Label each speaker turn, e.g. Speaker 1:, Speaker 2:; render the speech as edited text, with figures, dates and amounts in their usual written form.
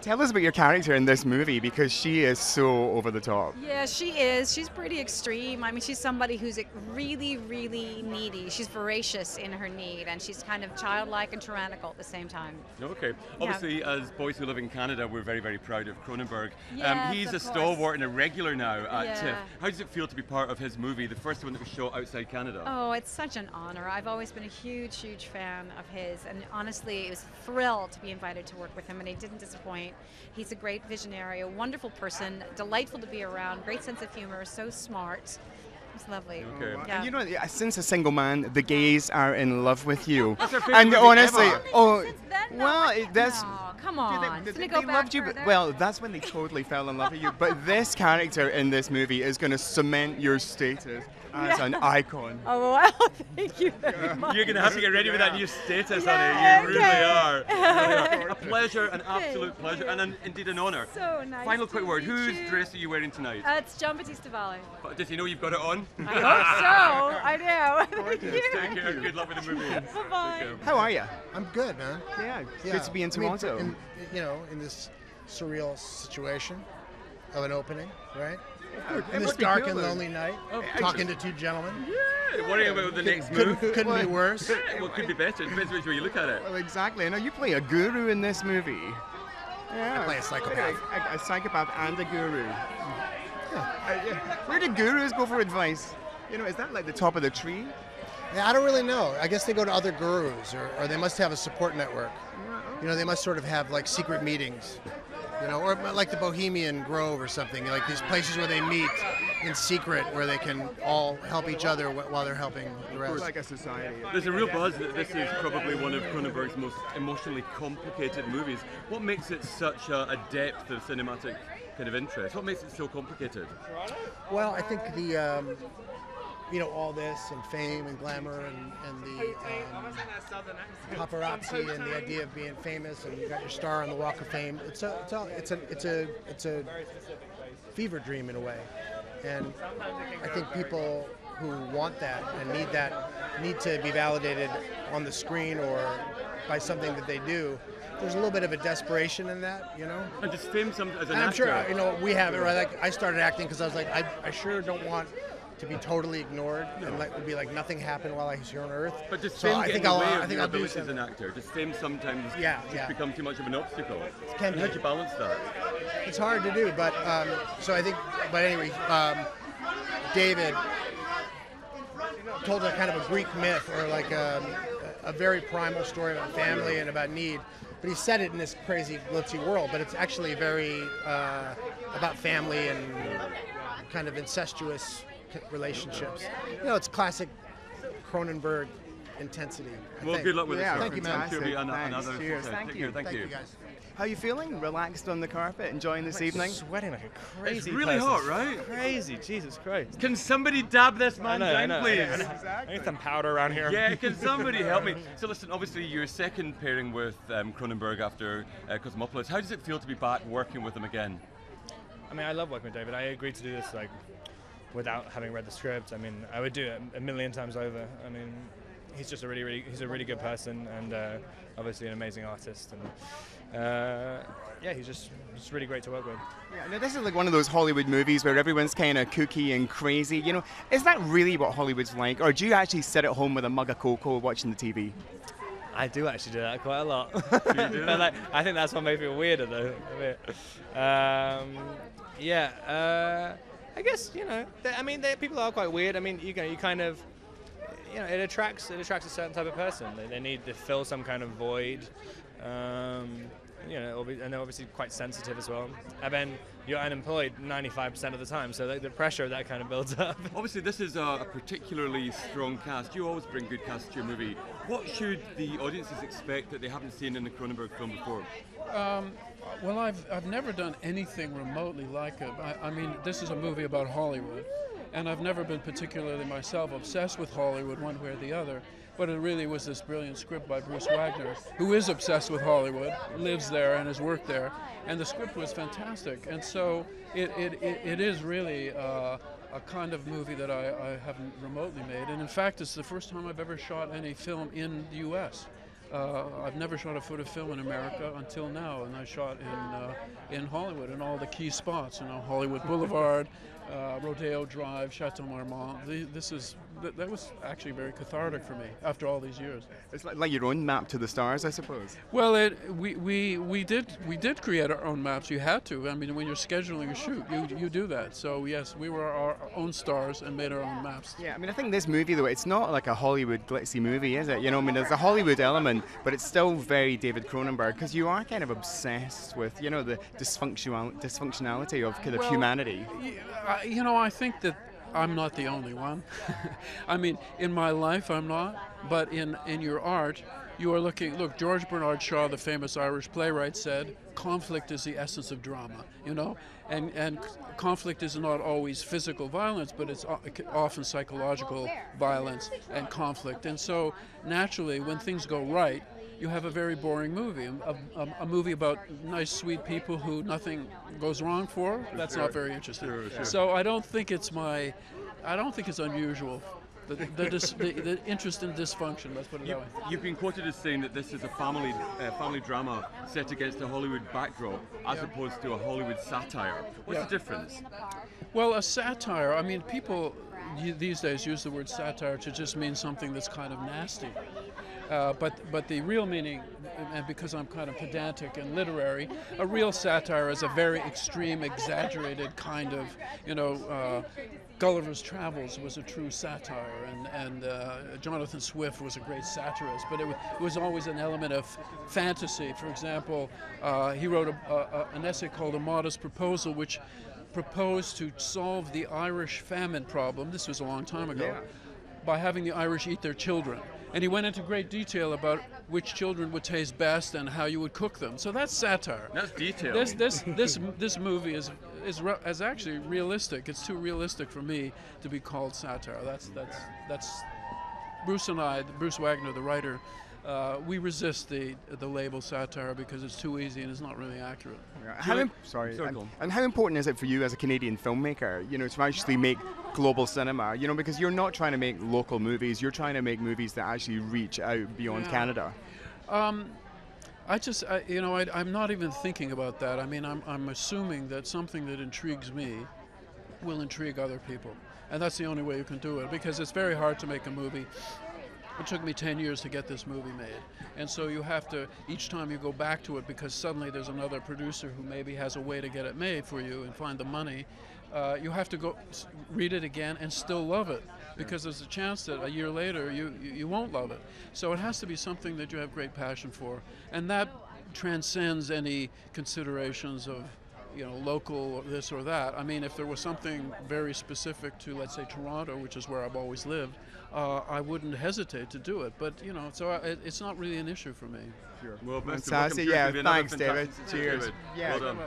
Speaker 1: Tell us about your character in this movie, because she is so over the top.
Speaker 2: Yeah, she is. She's pretty extreme. I mean, she's somebody who's really, really needy. She's voracious in her need, and she's kind of childlike and tyrannical at the same time.
Speaker 3: Okay. Obviously, as boys who live in Canada, we're very, very proud of Cronenberg.
Speaker 2: Yes,
Speaker 3: he's a
Speaker 2: of course.
Speaker 3: stalwart and a regular now at TIFF.
Speaker 2: Yeah.
Speaker 3: How does it feel to be part of his movie, the first one that was shot outside Canada?
Speaker 2: Oh, it's such an honor. I've always been a huge, huge fan of his, and honestly, it was thrilled to be invited to work with him, and he didn't disappoint. He's a great visionary, a wonderful person, delightful to be around, great sense of humor, so smart. It's lovely.
Speaker 3: Okay.
Speaker 2: Yeah.
Speaker 1: And you know, since a single man, the gays are in love with you.
Speaker 3: That's our favorite
Speaker 1: And
Speaker 3: movie
Speaker 1: honestly,
Speaker 3: ever.
Speaker 1: oh,
Speaker 2: Since then,
Speaker 1: well,
Speaker 2: no,
Speaker 1: that's.
Speaker 2: no, come on.
Speaker 1: They,
Speaker 2: Didn't it
Speaker 1: they
Speaker 2: go back
Speaker 1: loved you,
Speaker 2: further?
Speaker 1: but, well, that's when they totally fell in love with you. But this character in this movie is going to cement your status as an icon.
Speaker 2: Oh, wow. Thank you very much.
Speaker 3: You're going to have to get ready with that new status,
Speaker 2: Yeah,
Speaker 3: honey. You
Speaker 2: okay.
Speaker 3: really are. A pleasure, an absolute
Speaker 2: Thank
Speaker 3: pleasure,
Speaker 2: you.
Speaker 3: and indeed an honour.
Speaker 2: So nice.
Speaker 3: Final quick
Speaker 2: to
Speaker 3: word.
Speaker 2: meet
Speaker 3: Whose
Speaker 2: you.
Speaker 3: dress are you wearing tonight?
Speaker 2: It's John Battista Valle.
Speaker 3: Does he know you've got it on?
Speaker 2: I hope so. I do. Thank you.
Speaker 3: Take care. Good luck with the movie.
Speaker 2: Bye-bye.
Speaker 3: Take care.
Speaker 1: How are you?
Speaker 4: I'm good, man.
Speaker 1: Yeah,
Speaker 4: Yeah.
Speaker 1: good to be in Toronto.
Speaker 4: In this surreal situation of an opening, right?
Speaker 1: It
Speaker 4: In this
Speaker 1: must be
Speaker 4: dark
Speaker 1: cool,
Speaker 4: and
Speaker 1: though.
Speaker 4: lonely night, talking to two gentlemen.
Speaker 3: Yeah, worrying about the next move.
Speaker 4: Couldn't be worse.
Speaker 3: Well, could be better. It depends which way you look at it.
Speaker 1: Well, exactly. I know you play a guru in this movie. Yeah.
Speaker 4: I play a psychopath.
Speaker 1: A psychopath and a guru. Where do gurus go for advice? You know, is that like the top of the tree?
Speaker 4: Yeah, I don't really know. I guess they go to other gurus, or they must have a support network. You know, they must sort of have like secret meetings. You know, or like the Bohemian Grove or something, like these places where they meet in secret, where they can all help each other while they're helping the rest.
Speaker 1: Like a society.
Speaker 3: There's a real buzz that this is probably one of Cronenberg's most emotionally complicated movies. What makes it such a depth of cinematic kind of interest? What makes it so complicated?
Speaker 4: Well, I think the, all this and fame and glamour and the paparazzi and the idea of being famous and you got your star on the Walk of Fame. It's a fever dream in a way, and I think people who want that and need to be validated on the screen or by something that they do. There's a little bit of a desperation in that, you know.
Speaker 3: And just fame as an
Speaker 4: And
Speaker 3: actor.
Speaker 4: I'm sure, we have it, right? Like, I started acting because I was like, I sure don't want to be totally ignored and would be like nothing happened while I was here on Earth.
Speaker 3: But just
Speaker 4: so
Speaker 3: fame
Speaker 4: I
Speaker 3: get
Speaker 4: think
Speaker 3: in the
Speaker 4: I'll
Speaker 3: way
Speaker 4: I
Speaker 3: of
Speaker 4: think
Speaker 3: your
Speaker 4: I'll do
Speaker 3: ability as
Speaker 4: something.
Speaker 3: an actor. Just fame sometimes
Speaker 4: Yeah.
Speaker 3: become too much of an obstacle.
Speaker 4: Can be.
Speaker 3: How do you balance that?
Speaker 4: It's hard to do, but so I think. But anyway, David told a kind of a Greek myth or like a very primal story about family and about need. But he said it in this crazy glitzy world, but it's actually very about family and kind of incestuous relationships. You know, it's classic Cronenberg intensity. I
Speaker 3: Well,
Speaker 4: think.
Speaker 3: good luck with
Speaker 1: Yeah,
Speaker 3: it.
Speaker 4: Thank you, man.
Speaker 3: I'm sure it'll be
Speaker 1: Thanks.
Speaker 3: another
Speaker 1: Cheers.
Speaker 3: success.
Speaker 1: Thank
Speaker 3: Take
Speaker 1: you.
Speaker 3: care. Thank you.
Speaker 4: guys.
Speaker 1: How you feeling? Relaxed on the carpet, enjoying this evening?
Speaker 5: Sweating like a crazy
Speaker 3: It's really
Speaker 5: person.
Speaker 3: hot, right?
Speaker 5: Crazy, Jesus Christ.
Speaker 3: Can somebody dab this man down, please?
Speaker 5: I need some powder around here.
Speaker 3: Yeah, can somebody help me? So listen, obviously you're second pairing with Cronenberg after Cosmopolis. How does it feel to be back working with him again?
Speaker 5: I mean, I love working with David. I agreed to do this without having read the script. I mean, I would do it a million times over. I mean, he's just a really good person and obviously an amazing artist. And he's just really great to work with.
Speaker 1: Yeah, now this is like one of those Hollywood movies where everyone's kind of kooky and crazy. You know, is that really what Hollywood's like, or do you actually sit at home with a mug of cocoa watching the TV?
Speaker 5: I do actually do that quite a lot.
Speaker 3: You do?
Speaker 5: But I think that's what made me weirder though. A bit. I guess people are quite weird. I mean, you kind of, it attracts a certain type of person. They need to fill some kind of void. And they're obviously quite sensitive as well. And then you're unemployed 95% of the time, so the pressure of that kind of builds up.
Speaker 3: Obviously, this is a particularly strong cast. You always bring good casts to your movie. What should the audiences expect that they haven't seen in the Cronenberg film before?
Speaker 6: Well, I've never done anything remotely like it. I mean, this is a movie about Hollywood, and I've never been particularly myself obsessed with Hollywood one way or the other. But it really was this brilliant script by Bruce Wagner, who is obsessed with Hollywood, lives there and has worked there, and the script was fantastic. And so it is really a kind of movie that I haven't remotely made. And in fact, it's the first time I've ever shot any film in the U.S. I've never shot a foot of film in America until now, and I shot in Hollywood in all the key spots. You know, Hollywood Boulevard, Rodeo Drive, Chateau Marmont. That was actually very cathartic for me after all these years.
Speaker 1: It's like your own map to the stars, I suppose.
Speaker 6: Well, we did create our own maps. You had to. I mean, when you're scheduling a shoot, you do that. So yes, we were our own stars and made our own maps.
Speaker 1: Yeah, I mean, I think this movie, though, it's not like a Hollywood glitzy movie, is it? You know, I mean, there's a Hollywood element, but it's still very David Cronenberg, because you are kind of obsessed with, you know, the dysfunctionality of kind of humanity.
Speaker 6: You know, I think that I'm not the only one. I mean, in my life, I'm not, but in your art, you are looking. Look, George Bernard Shaw, the famous Irish playwright, said, "Conflict is the essence of drama." You know, and conflict is not always physical violence, but it's often psychological violence and conflict. And so, naturally, when things go right, you have a very boring movie, a movie about nice, sweet people who nothing goes wrong for. That's not very interesting.
Speaker 3: Sure.
Speaker 6: So I don't think it's unusual. The interest in dysfunction. Let's put it that way.
Speaker 3: You've been quoted as saying that this is a family drama set against a Hollywood backdrop, as opposed to a Hollywood satire. What's the difference?
Speaker 6: Well, a satire. I mean, people these days use the word satire to just mean something that's kind of nasty. But the real meaning, and because I'm kind of pedantic and literary, a real satire is a very extreme, exaggerated kind of, you know, Gulliver's Travels was a true satire, and Jonathan Swift was a great satirist, but it was always an element of fantasy. For example, he wrote an essay called A Modest Proposal, which proposed to solve the Irish famine problem, this was a long time ago, by having the Irish eat their children. And he went into great detail about which children would taste best and how you would cook them. So that's satire.
Speaker 3: That's detail.
Speaker 6: This movie is actually realistic. It's too realistic for me to be called satire. That's Bruce and I, Bruce Wagner, the writer. We resist the label satire because it's too easy and it's not really accurate.
Speaker 1: And how important is it for you as a Canadian filmmaker, you know, to actually make global cinema? You know, because you're not trying to make local movies, you're trying to make movies that actually reach out beyond Canada.
Speaker 6: You know, I'm not even thinking about that. I mean, I'm assuming that something that intrigues me will intrigue other people, and that's the only way you can do it, because it's very hard to make a movie. It took me 10 years to get this movie made. And so you have to, each time you go back to it, because suddenly there's another producer who maybe has a way to get it made for you and find the money, you have to go read it again and still love it, because there's a chance that a year later you won't love it. So it has to be something that you have great passion for. And that transcends any considerations of, you know, local this or that. I mean, if there was something very specific to, let's say, Toronto, which is where I've always lived, I wouldn't hesitate to do it. But, you know, so it's not really an issue for me.
Speaker 3: Sure. Well,
Speaker 1: Fantastic. Yeah, thanks, David. Cheers.
Speaker 3: David.
Speaker 1: Yeah.
Speaker 3: Well done.